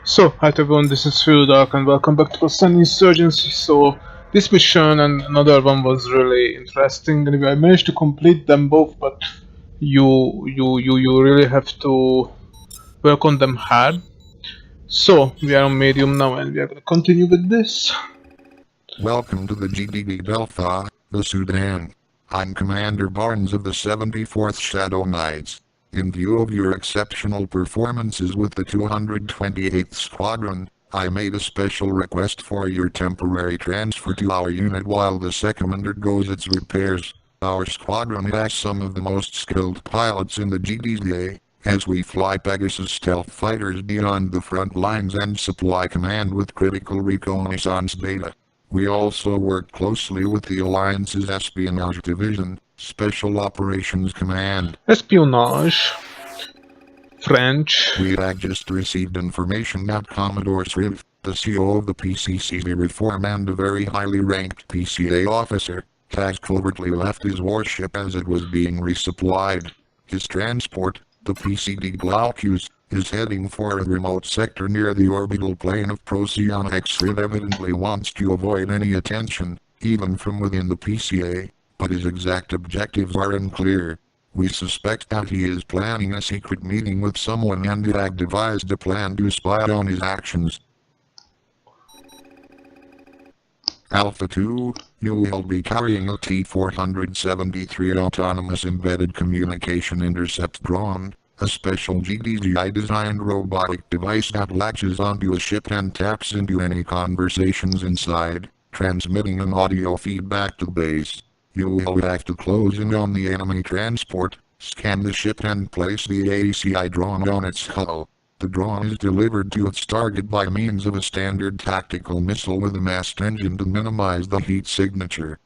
So, hi everyone, this is Dark and welcome back to Procyon Insurgency. So, this mission and another one was really interesting. Anyway, I managed to complete them both, but you really have to work on them hard. So, we are on medium now and we are gonna continue with this. Welcome to the GDB Delta, the Sudan. I'm Commander Barnes of the 74th Shadow Knights. In view of your exceptional performances with the 228th Squadron, I made a special request for your temporary transfer to our unit while the second undergoes its repairs. Our squadron has some of the most skilled pilots in the GDBA, as we fly Pegasus stealth fighters beyond the front lines and supply command with critical reconnaissance data. We also work closely with the Alliance's Espionage Division, Special Operations Command. Espionage. French. We have just received information that Commodore Sriv, the CEO of the PCC Reform and a very highly ranked PCA officer, has covertly left his warship as it was being resupplied. His transport, the PCD Glaucus, is heading for a remote sector near the orbital plane of Procyon. Sriv evidently wants to avoid any attention, even from within the PCA, but his exact objectives are unclear. We suspect that he is planning a secret meeting with someone and has devised a plan to spy on his actions. Alpha 2, you will be carrying a T-473 autonomous embedded communication intercept drone, a special GDGI-designed robotic device that latches onto a ship and taps into any conversations inside, transmitting an audio feedback to base. You will have to close in on the enemy transport, scan the ship and place the ACI drone on its hull. The drone is delivered to its target by means of a standard tactical missile with a masked engine to minimize the heat signature.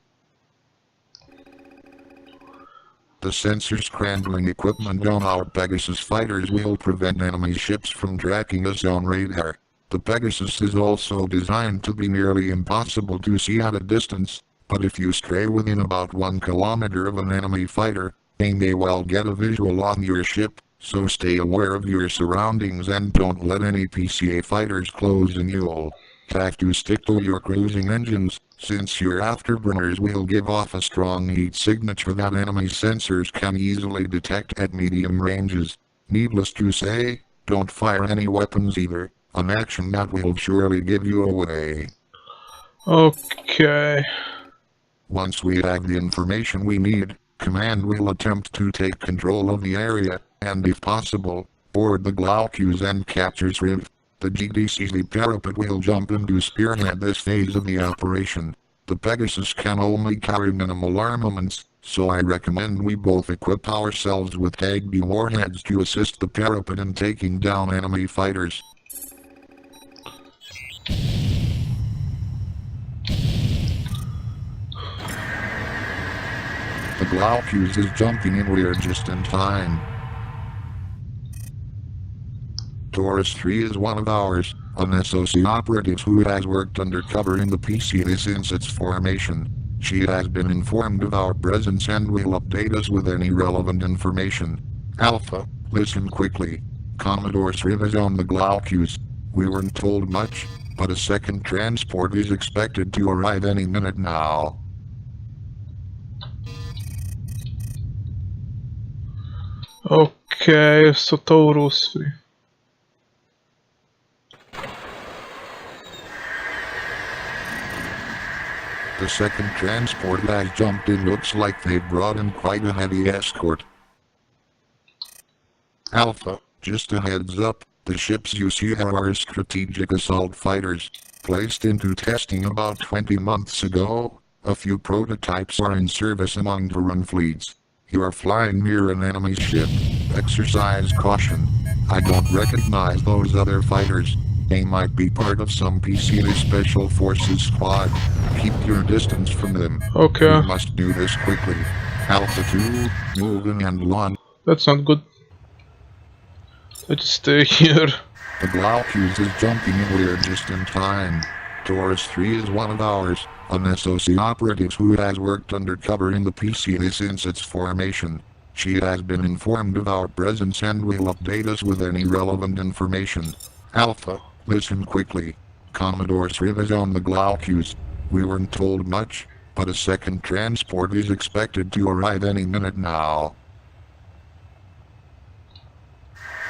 The sensor scrambling equipment on our Pegasus fighters will prevent enemy ships from tracking us on radar. The Pegasus is also designed to be nearly impossible to see at a distance, but if you stray within about 1 kilometer of an enemy fighter, they may well get a visual on your ship, so stay aware of your surroundings and don't let any PCA fighters close in. You'll have to stick to your cruising engines, since your afterburners will give off a strong heat signature that enemy sensors can easily detect at medium ranges. Needless to say, don't fire any weapons either, an action that will surely give you away. Okay. Once we have the information we need, Command will attempt to take control of the area, and if possible, board the Glaucus and capture Sriv. The GDCZ parapet will jump in to spearhead this phase of the operation. The Pegasus can only carry minimal armaments, so I recommend we both equip ourselves with TAG-B warheads to assist the parapet in taking down enemy fighters. The Glaucus is jumping in. We're just in time. Taurus 3 is one of ours, an SOC operative who has worked undercover in the PCA since its formation. She has been informed of our presence and will update us with any relevant information. Alpha, listen quickly. Commodore Sriv is on the Glaucus. We weren't told much, but a second transport is expected to arrive any minute now. Okay, so Taurus 3. The second transport has jumped in. Looks like they brought in quite a heavy escort. Alpha, just a heads up, the ships you see are our strategic assault fighters, placed into testing about 20 months ago. A few prototypes are in service among the run fleets. You are flying near an enemy ship. Exercise caution. I don't recognize those other fighters. They might be part of some PCA Special Forces squad. Keep your distance from them. Okay. You must do this quickly. Alpha 2, moving and launch. That's not good. Let's stay here. The Glaucus is jumping in. We're just in time. Taurus 3 is one of ours, an SOC operative who has worked undercover in the PCA since its formation. She has been informed of our presence and will update us with any relevant information. Alpha, listen quickly. Commodore Sriv is on the Glaucus. We weren't told much, but a second transport is expected to arrive any minute now.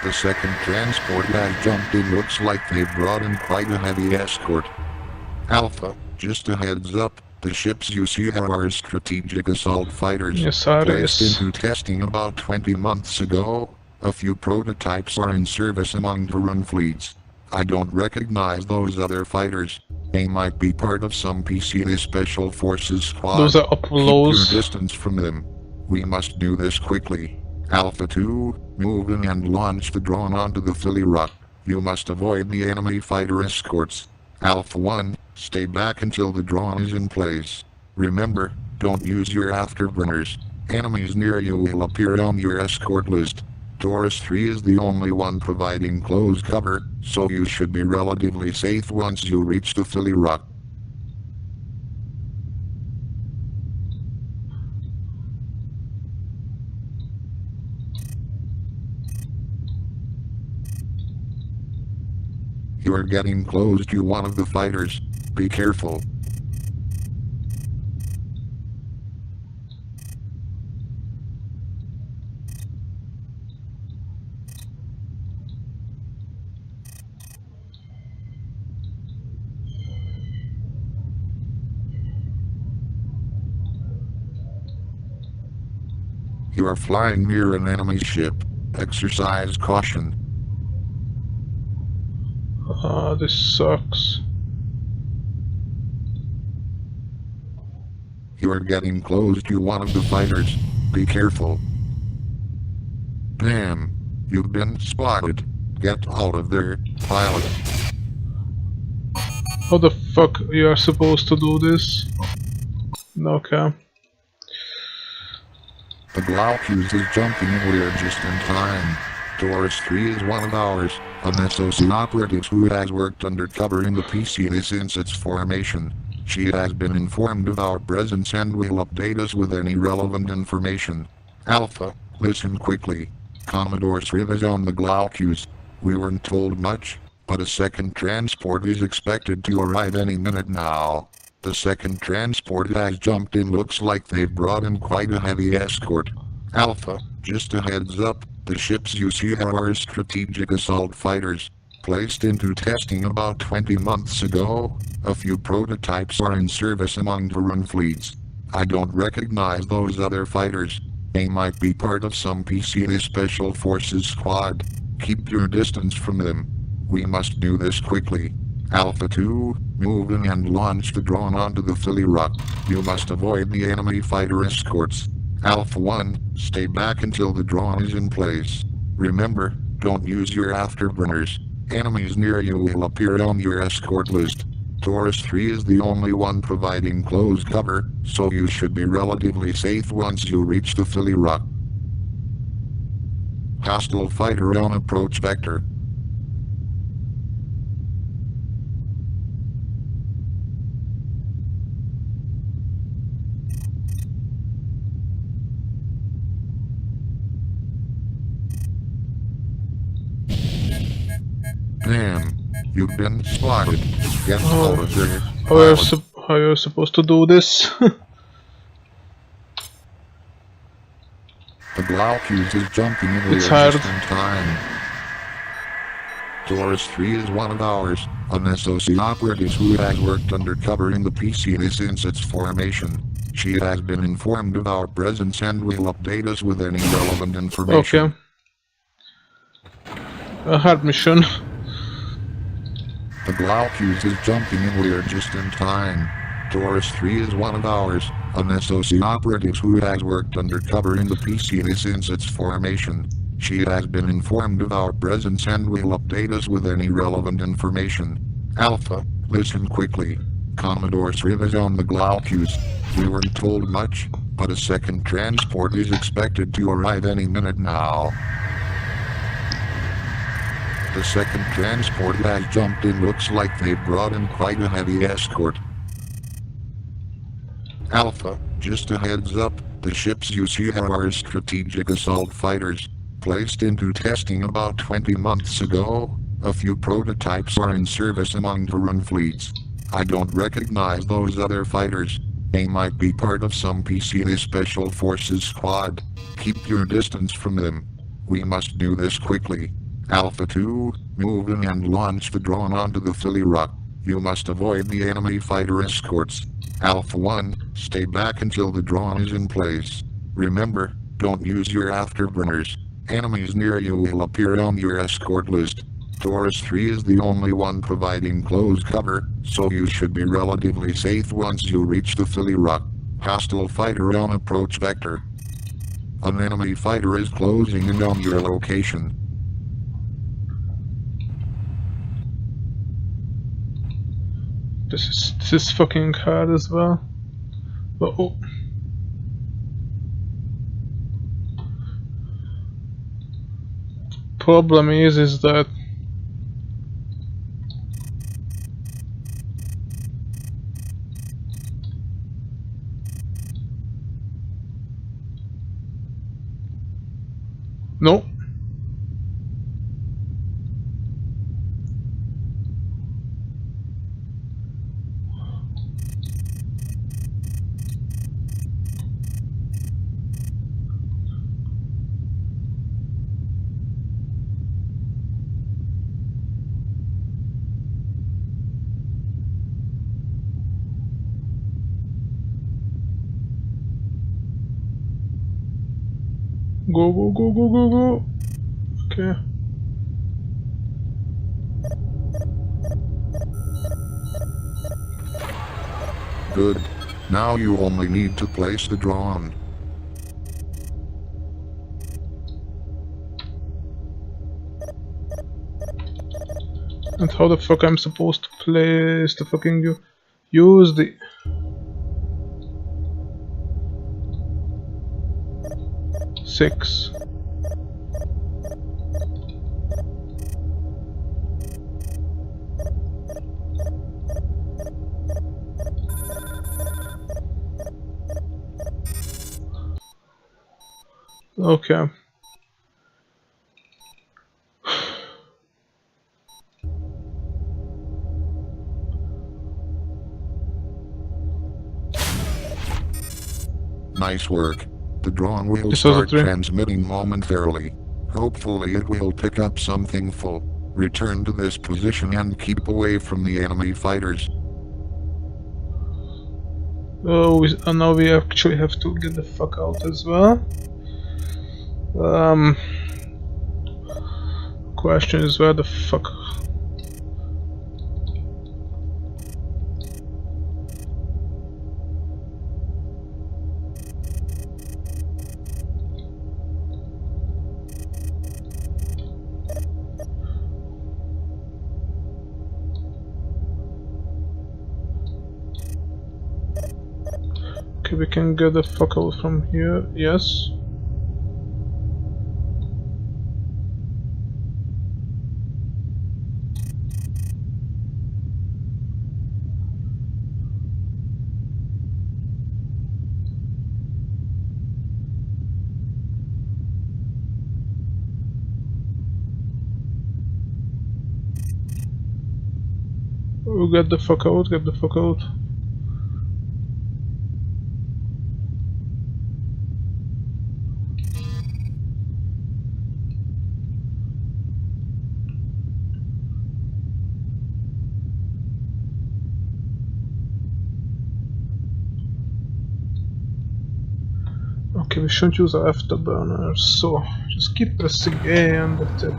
The second transport has jumped in. Looks like they've brought in quite a heavy escort. Alpha, just a heads up, the ships you see are our strategic assault fighters, Yes, placed Ares. into testing about 20 months ago. A few prototypes are in service among the run fleets. I don't recognize those other fighters. They might be part of some PCA Special Forces squad. Those are Keep your Apollos. distance from them. We must do this quickly. Alpha 2, move in and launch the drone onto the Philly Rock. You must avoid the enemy fighter escorts. Alpha 1, stay back until the drone is in place. Remember, don't use your afterburners. Enemies near you will appear on your escort list. Taurus 3 is the only one providing close cover, so you should be relatively safe once you reach the Philly Rock. You are getting close to one of the fighters. Be careful. You are flying near an enemy ship. Exercise caution. This sucks. You are getting close to one of the fighters. Be careful. Damn. You've been spotted. Get out of there, pilot. How the fuck you are supposed to do this? Okay. The Glaucus is jumping in. We're just in time. Taurus 3 is one of ours, an SOC operative who has worked undercover in the PCA since its formation. She has been informed of our presence and will update us with any relevant information. Alpha, listen quickly. Commodore Sriv is on the Glaucus. We weren't told much, but a second transport is expected to arrive any minute now. The second transport has jumped in. Looks like they've brought in quite a heavy escort. Alpha, just a heads up, the ships you see are our strategic assault fighters, placed into testing about 20 months ago. A few prototypes are in service among the run fleets. I don't recognize those other fighters. They might be part of some PCA Special Forces squad. Keep your distance from them. We must do this quickly. Alpha 2, move in and launch the drone onto the Philly Rock. You must avoid the enemy fighter escorts. Alpha 1, stay back until the drone is in place. Remember, don't use your afterburners. Enemies near you will appear on your escort list. Taurus 3 is the only one providing close cover, so you should be relatively safe once you reach the Philly Rock. Hostile fighter on approach vector. Damn, you've been spotted. Get out of there, pilot. How you're supposed to do this? The Glaucus is jumping in. It's We're hard. just in time. Taurus 3 is one of ours, an SOC operative who has worked undercover in the PCA since its formation. She has been informed of our presence and will update us with any relevant information. Okay. A hard mission. The Glaucus is jumping in. We're just in time. Taurus 3 is one of ours, an SOC operative who has worked undercover in the PCA since its formation. She has been informed of our presence and will update us with any relevant information. Alpha, listen quickly. Commodore Sriv is on the Glaucus. We weren't told much, but a second transport is expected to arrive any minute now. The second transport has jumped in. Looks like they've brought in quite a heavy escort. Alpha, just a heads up, the ships you see are our strategic assault fighters, placed into testing about 20 months ago. A few prototypes are in service among Terran fleets. I don't recognize those other fighters. They might be part of some PCA Special Forces squad. Keep your distance from them. We must do this quickly. Alpha 2, move in and launch the drone onto the Philly Rock. You must avoid the enemy fighter escorts. Alpha 1, stay back until the drone is in place. Remember, don't use your afterburners. Enemies near you will appear on your escort list. Taurus 3 is the only one providing close cover, so you should be relatively safe once you reach the Philly Rock. Hostile fighter on approach vector. An enemy fighter is closing in on your location. This is fucking hard as well. But oh. Problem is that no. Go, go, go, go, go, go. Okay. Good. Now you only need to place the drone. And how the fuck I'm supposed to place the fucking use the... Six. Okay. Nice work. The drone will This was a start 3. transmitting momentarily. Hopefully it will pick up something full. Return to this position and keep away from the enemy fighters. Oh, now we actually have to get the fuck out as well. Question is where the fuck... Okay, we can get the fuck out from here, yes. Oh, get the fuck out, get the fuck out. Okay, we shouldn't use our afterburners, so just keep pressing A and that's it.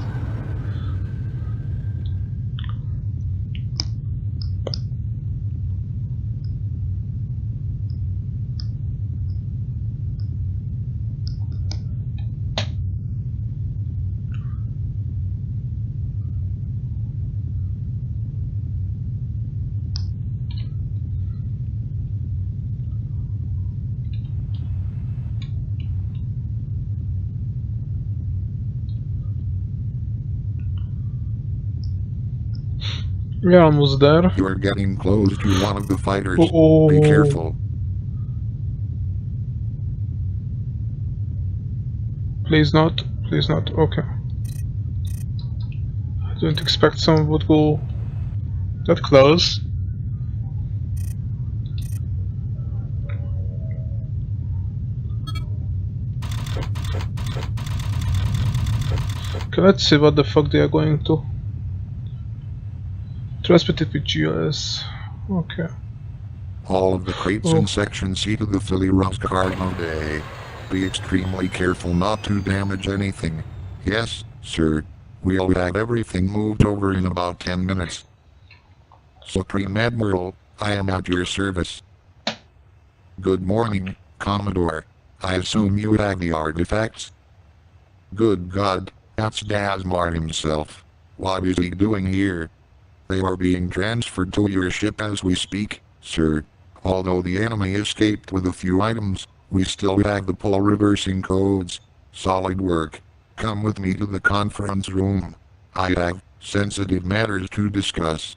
We're almost there. You are getting close to one of the fighters. Oh. Be careful. Please not, okay. Didn't expect someone would go that close. Okay, let's see what the fuck they are going to. Transmitted with GOS. Okay. All of the crates Oh. in Section C to the Philly Ross cargo bay. Be extremely careful not to damage anything. Yes, sir. We'll have everything moved over in about 10 minutes. Supreme Admiral, I am at your service. Good morning, Commodore. I assume you have the artifacts? Good God, that's Dasmar himself. What is he doing here? They are being transferred to your ship as we speak, sir. Although the enemy escaped with a few items, we still have the pull reversing codes. Solid work. Come with me to the conference room. I have sensitive matters to discuss.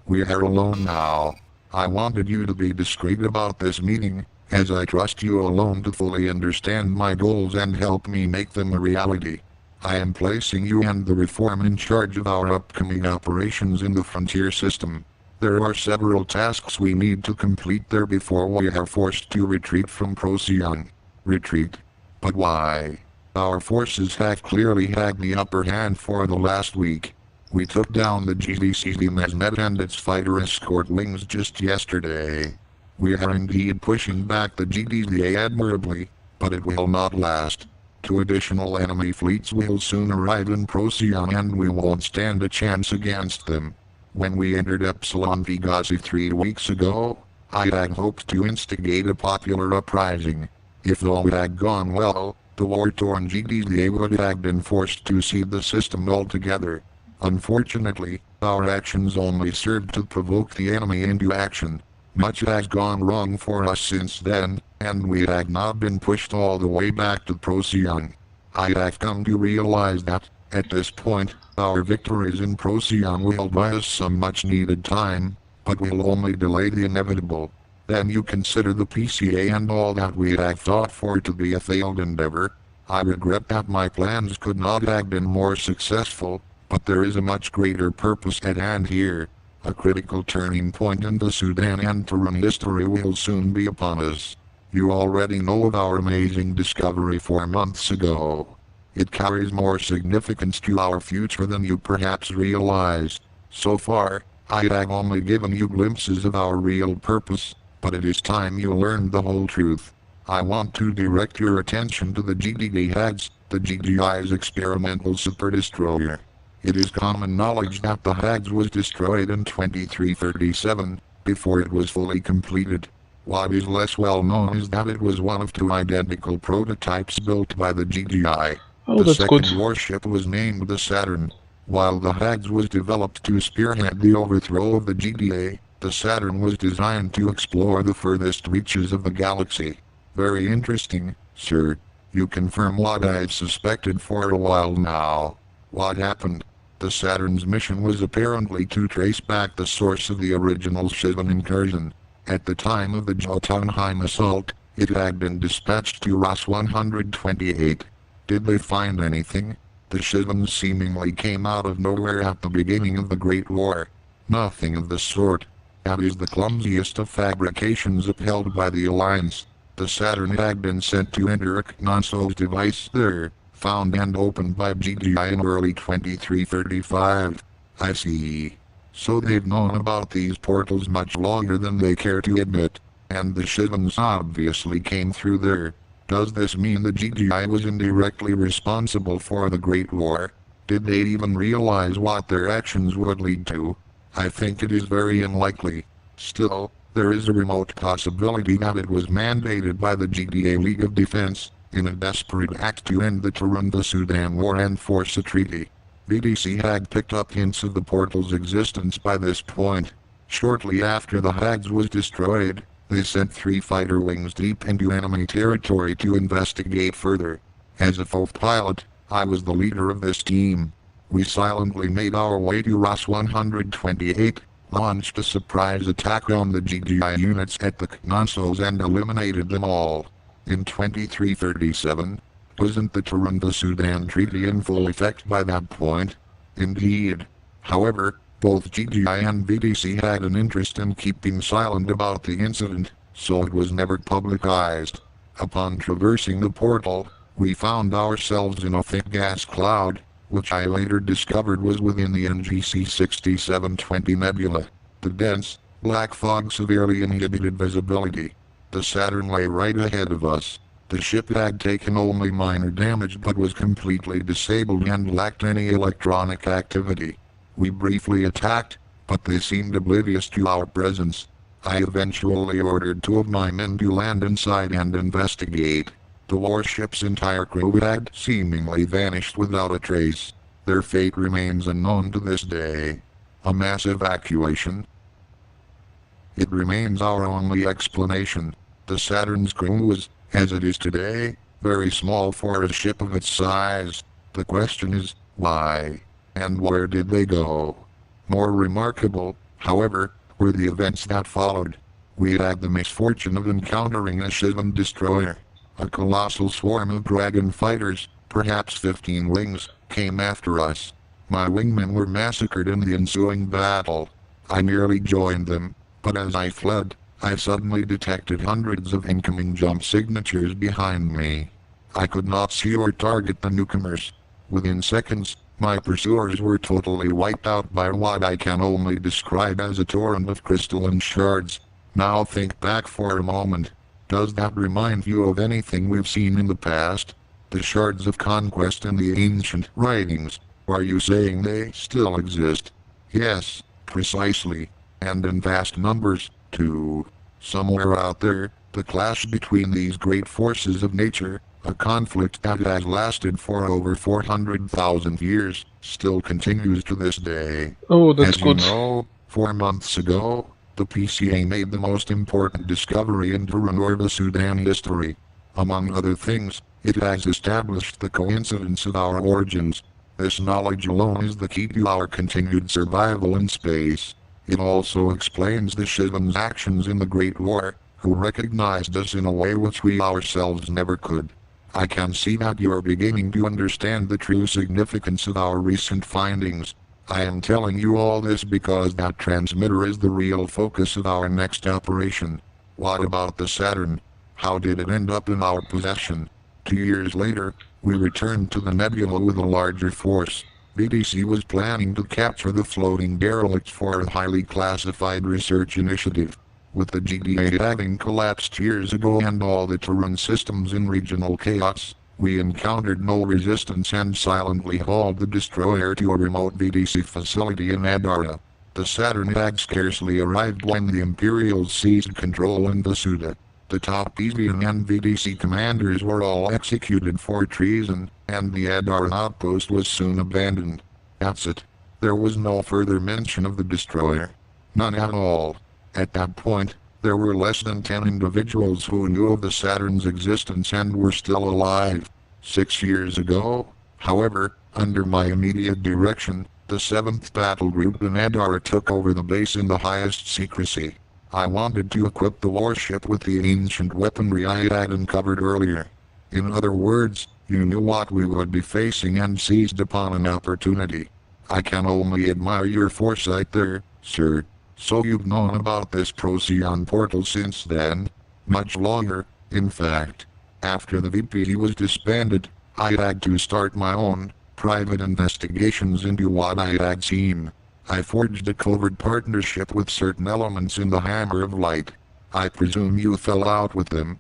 We are alone now. I wanted you to be discreet about this meeting, as I trust you alone to fully understand my goals and help me make them a reality. I am placing you and the Reform in charge of our upcoming operations in the Frontier system. There are several tasks we need to complete there before we are forced to retreat from Procyon. Retreat? But why? Our forces have clearly had the upper hand for the last week. We took down the GDC's Mesmet and its fighter escort wings just yesterday. We are indeed pushing back the GDCA admirably, but it will not last. 2 additional enemy fleets will soon arrive in Procyon and we won't stand a chance against them. When we entered Epsilon Pegasi 3 weeks ago, I had hoped to instigate a popular uprising. If all had gone well, the war-torn GDCA would have been forced to cede the system altogether. Unfortunately, our actions only served to provoke the enemy into action. Much has gone wrong for us since then, and we have now been pushed all the way back to Procyon. I have come to realize that, at this point, our victories in Procyon will buy us some much-needed time, but will only delay the inevitable. Then you consider the PCA and all that we have thought for to be a failed endeavor. I regret that my plans could not have been more successful, but there is a much greater purpose at hand here. A critical turning point in the Sudan and Tehran history will soon be upon us. You already know of our amazing discovery 4 months ago. It carries more significance to our future than you perhaps realize. So far, I have only given you glimpses of our real purpose, but it is time you learned the whole truth. I want to direct your attention to the GDD HAGS, the GDI's experimental super destroyer. It is common knowledge that the HAGS was destroyed in 2337, before it was fully completed. What is less well known is that it was one of 2 identical prototypes built by the GDI. Oh, The that's good. second warship was named the Saturn. While the HAGS was developed to spearhead the overthrow of the GDA, the Saturn was designed to explore the furthest reaches of the galaxy. Very interesting, sir. You confirm what I've suspected for a while now. What happened? The Saturn's mission was apparently to trace back the source of the original Shivan incursion. At the time of the Jotunheim assault, it had been dispatched to Ross 128. Did they find anything? The Shivans seemingly came out of nowhere at the beginning of the Great War. Nothing of the sort. That is the clumsiest of fabrications upheld by the Alliance. The Saturn had been sent to enter a Knonso's device there, found and opened by GDI in early 2335. I see. So they've known about these portals much longer than they care to admit, and the Shivans obviously came through there. Does this mean the GDI was indirectly responsible for the Great War? Did they even realize what their actions would lead to? I think it is very unlikely. Still, there is a remote possibility that it was mandated by the GDA League of Defense, in a desperate act to end the Tehran-Sudan war and force a treaty. VDC had picked up hints of the portal's existence by this point. Shortly after the HAGS was destroyed, they sent 3 fighter wings deep into enemy territory to investigate further. As a fourth pilot, I was the leader of this team. We silently made our way to Ross 128, launched a surprise attack on the GDI units at the Knonsos and eliminated them all. in 2337. Wasn't the Toronto-Sudan Treaty in full effect by that point? Indeed. However, both GDI and VDC had an interest in keeping silent about the incident, so it was never publicized. Upon traversing the portal, we found ourselves in a thick gas cloud, which I later discovered was within the NGC 6720 nebula. The dense, black fog severely inhibited visibility. The Saturn lay right ahead of us. The ship had taken only minor damage but was completely disabled and lacked any electronic activity. We briefly attacked, but they seemed oblivious to our presence. I eventually ordered 2 of my men to land inside and investigate. The warship's entire crew had seemingly vanished without a trace. Their fate remains unknown to this day. A mass evacuation? It remains our only explanation. The Saturn's crew was, as it is today, very small for a ship of its size. The question is, why? And where did they go? More remarkable, however, were the events that followed. We had the misfortune of encountering a Shivan destroyer. A colossal swarm of dragon fighters, perhaps 15 wings, came after us. My wingmen were massacred in the ensuing battle. I nearly joined them, but as I fled, I suddenly detected hundreds of incoming jump signatures behind me. I could not see or target the newcomers. Within seconds, my pursuers were totally wiped out by what I can only describe as a torrent of crystalline shards. Now think back for a moment. Does that remind you of anything we've seen in the past? The shards of conquest in the ancient writings. Are you saying they still exist? Yes, precisely. And in vast numbers, too. Somewhere out there, the clash between these great forces of nature, a conflict that has lasted for over 400,000 years, still continues to this day. Oh, that's As good. you know, 4 months ago, the PCA made the most important discovery in Toronto-Sudan history. Among other things, it has established the coincidence of our origins. This knowledge alone is the key to our continued survival in space. It also explains the Shivan's actions in the Great War, who recognized us in a way which we ourselves never could. I can see that you are beginning to understand the true significance of our recent findings. I am telling you all this because that transmitter is the real focus of our next operation. What about the Saturn? How did it end up in our possession? 2 years later, we returned to the nebula with a larger force. VDC was planning to capture the floating derelict for a highly classified research initiative. With the GDA having collapsed years ago and all the Terran systems in regional chaos, we encountered no resistance and silently hauled the destroyer to a remote VDC facility in Adara. The Saturn had scarcely arrived when the Imperials seized control in Vasuda. The top Evian and VDC commanders were all executed for treason, and the Adara outpost was soon abandoned. That's it. There was no further mention of the destroyer. None at all. At that point, there were less than 10 individuals who knew of the Saturn's existence and were still alive. 6 years ago, however, under my immediate direction, the 7th Battle Group in Adara took over the base in the highest secrecy. I wanted to equip the warship with the ancient weaponry I had uncovered earlier. In other words, you knew what we would be facing and seized upon an opportunity. I can only admire your foresight there, sir. So you've known about this Procyon portal since then? Much longer, in fact. After the VPD was disbanded, I had to start my own, private investigations into what I had seen. I forged a covert partnership with certain elements in the Hammer of Light. I presume you fell out with them.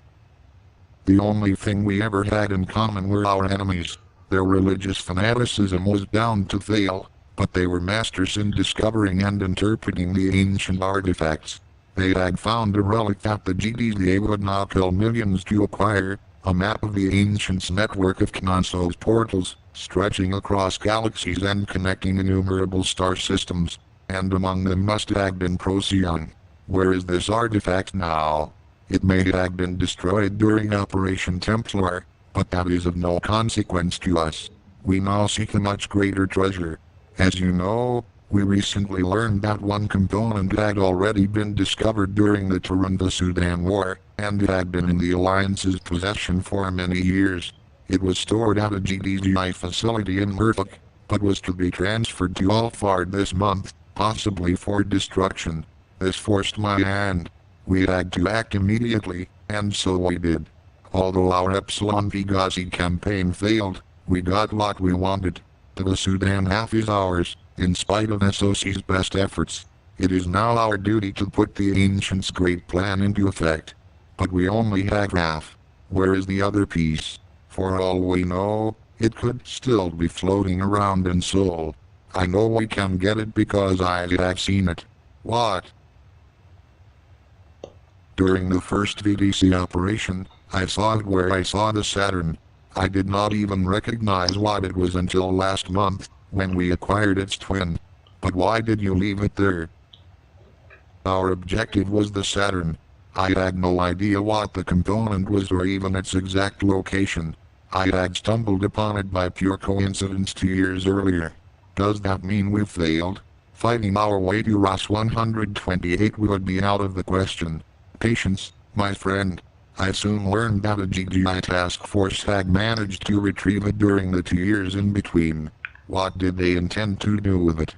The only thing we ever had in common were our enemies. Their religious fanaticism was bound to fail, but they were masters in discovering and interpreting the ancient artifacts. They had found a relic that the GDA would not kill millions to acquire, a map of the ancients' network of Knossos portals, stretching across galaxies and connecting innumerable star systems, and among them must have been Procyon. Where is this artifact now? It may have been destroyed during Operation Templar, but that is of no consequence to us. We now seek a much greater treasure. As you know, We recently learned that one component had already been discovered during the Sudan War, and had been in the Alliance's possession for many years. It was stored at a GDGI facility in Murdoch, but was to be transferred to Alfard this month, possibly for destruction. This forced my hand. We had to act immediately, and so we did. Although our Epsilon Vigazi campaign failed, we got what we wanted. The Sudan half is ours, in spite of SOC's best efforts. It is now our duty to put the Ancients' great plan into effect. But we only have half. Where is the other piece? For all we know, it could still be floating around in Seoul. I know we can get it because I have seen it. What? During the first VDC operation, I saw it where I saw the Saturn. I did not even recognize what it was until last month, when we acquired its twin. But why did you leave it there? Our objective was the Saturn. I had no idea what the component was or even its exact location. I had stumbled upon it by pure coincidence 2 years earlier. Does that mean we've failed? Fighting our way to Ross 128 would be out of the question. Patience, my friend. I soon learned that a GGI task force had managed to retrieve it during the 2 years in between. What did they intend to do with it?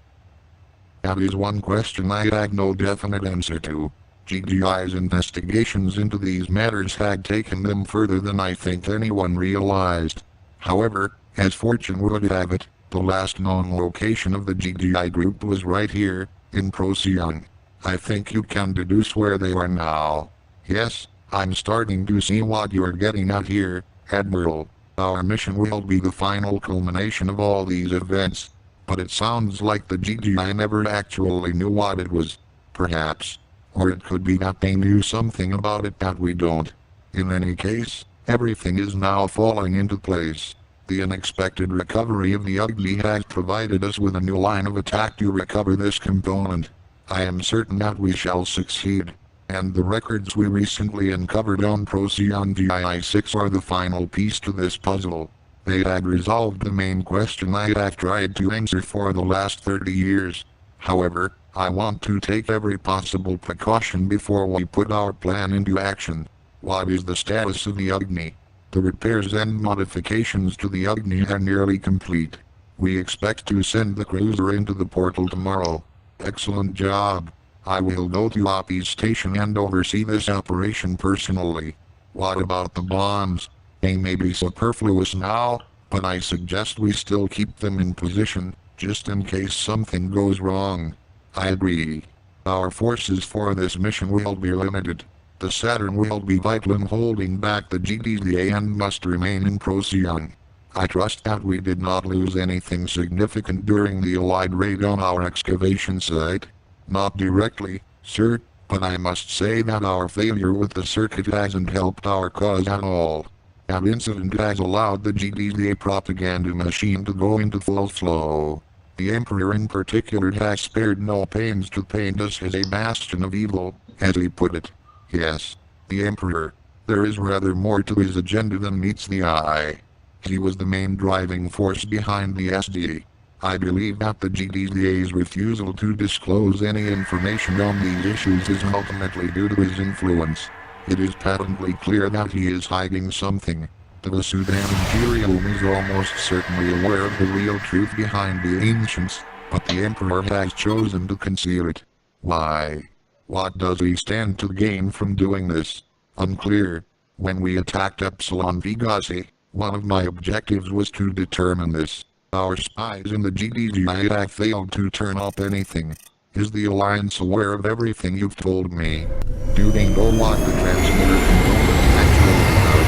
That is one question I had no definite answer to. GGI's investigations into these matters had taken them further than I think anyone realized. However, as fortune would have it, the last known location of the GGI group was right here, in Procyon. I think you can deduce where they are now. Yes, I'm starting to see what you're getting at here, Admiral. Our mission will be the final culmination of all these events. But it sounds like the GGI never actually knew what it was. Perhaps. Or it could be that they knew something about it that we don't. In any case, everything is now falling into place. The unexpected recovery of the Ugly has provided us with a new line of attack to recover this component. I am certain that we shall succeed. And the records we recently uncovered on Procyon GI6 are the final piece to this puzzle. They had resolved the main question I have tried to answer for the last 30 years. However, I want to take every possible precaution before we put our plan into action. What is the status of the Agni? The repairs and modifications to the Agni are nearly complete. We expect to send the cruiser into the portal tomorrow. Excellent job. I will go to Oppie's station and oversee this operation personally. What about the bombs? They may be superfluous now, but I suggest we still keep them in position, just in case something goes wrong. I agree. Our forces for this mission will be limited. The Saturn will be vital in holding back the GDDA and must remain in Procyon. I trust that we did not lose anything significant during the Allied raid on our excavation site. Not directly, sir, but I must say that our failure with the circuit hasn't helped our cause at all. That incident has allowed the GDDA propaganda machine to go into full flow. The Emperor in particular has spared no pains to paint us as a bastion of evil, as he put it. Yes, the Emperor. There is rather more to his agenda than meets the eye. He was the main driving force behind the SD. I believe that the GDDA's refusal to disclose any information on these issues is ultimately due to his influence. It is patently clear that he is hiding something. The Sudan Imperium is almost certainly aware of the real truth behind the Ancients, but the Emperor has chosen to conceal it. Why? What does he stand to gain from doing this? Unclear. When we attacked Epsilon Vigazi, one of my objectives was to determine this. Our spies in the GDGI have failed to turn up anything. Is the Alliance aware of everything you've told me? Do they know what the transmitter component actually does?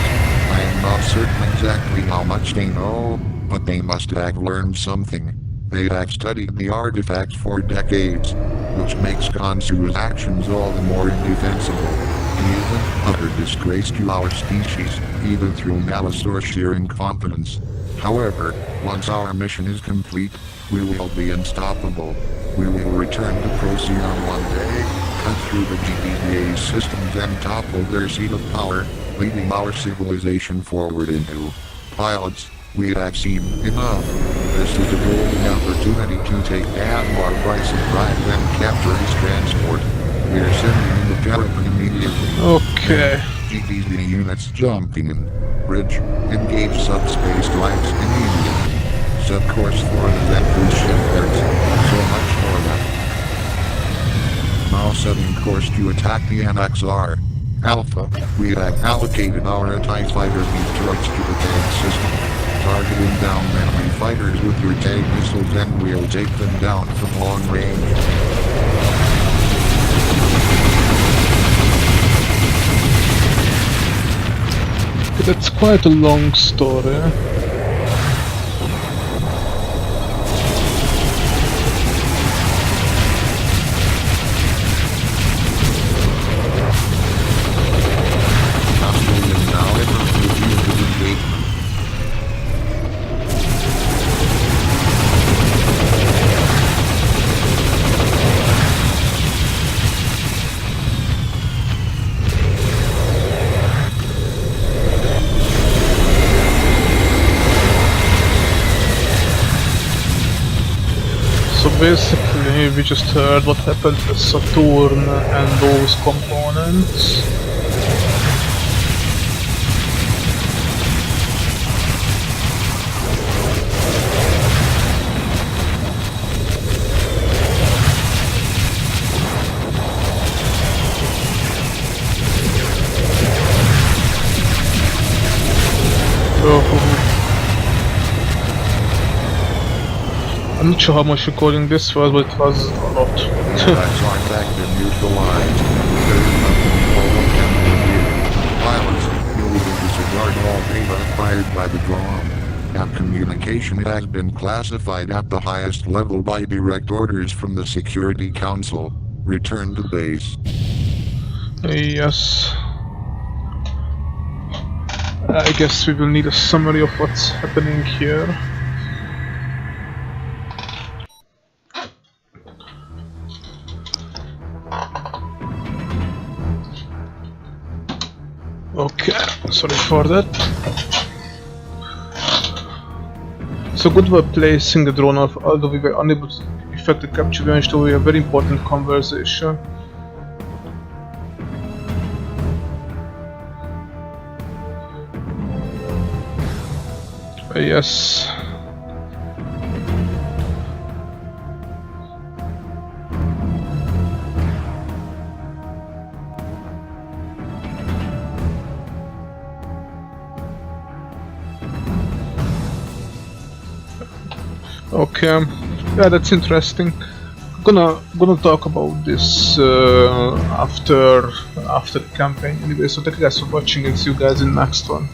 I am not certain exactly how much they know, but they must have learned something. They have studied the artifacts for decades, which makes Kansu's actions all the more indefensible. He is an utter disgrace to our species, either through malice or sheer incompetence. However, once our mission is complete, we will be unstoppable. We will return to Procyon one day, cut through the GDDA's systems and topple their seat of power, leading our civilization forward into. Pilots, we have seen enough. This is a golden opportunity to take Admar by surprise and capture his transport. We are sending in the parapet immediately. Okay. GTV units jumping in. Bridge. Engage subspace drives immediately. Set course for the Ventral shifters. So much for that. Now setting course to attack the NXR. Alpha, we have allocated our anti-fighter beam trucks to the tank system. Targeting down enemy fighters with your tank missiles and we'll take them down from long range. That's quite a long story. Australian now ever reviewed the engagement. So basically, we just heard what happened with Saturn and those components. I'm not sure how much recording this was, but it was a lot. That's our active neutralized. There is nothing more we can do here. Pilots, you will disregard all data acquired by the drone. And communication has been classified at the highest level by direct orders from the Security Council. Return to base. Yes. I guess we will need a summary of what's happening here. Okay, sorry for that. So good work placing the drone off, although we were unable to effect the capture, we managed to have a very important conversation. Yes. Okay, yeah, that's interesting. Gonna talk about this after the campaign anyway. So thank you guys for watching and see you guys in the next one.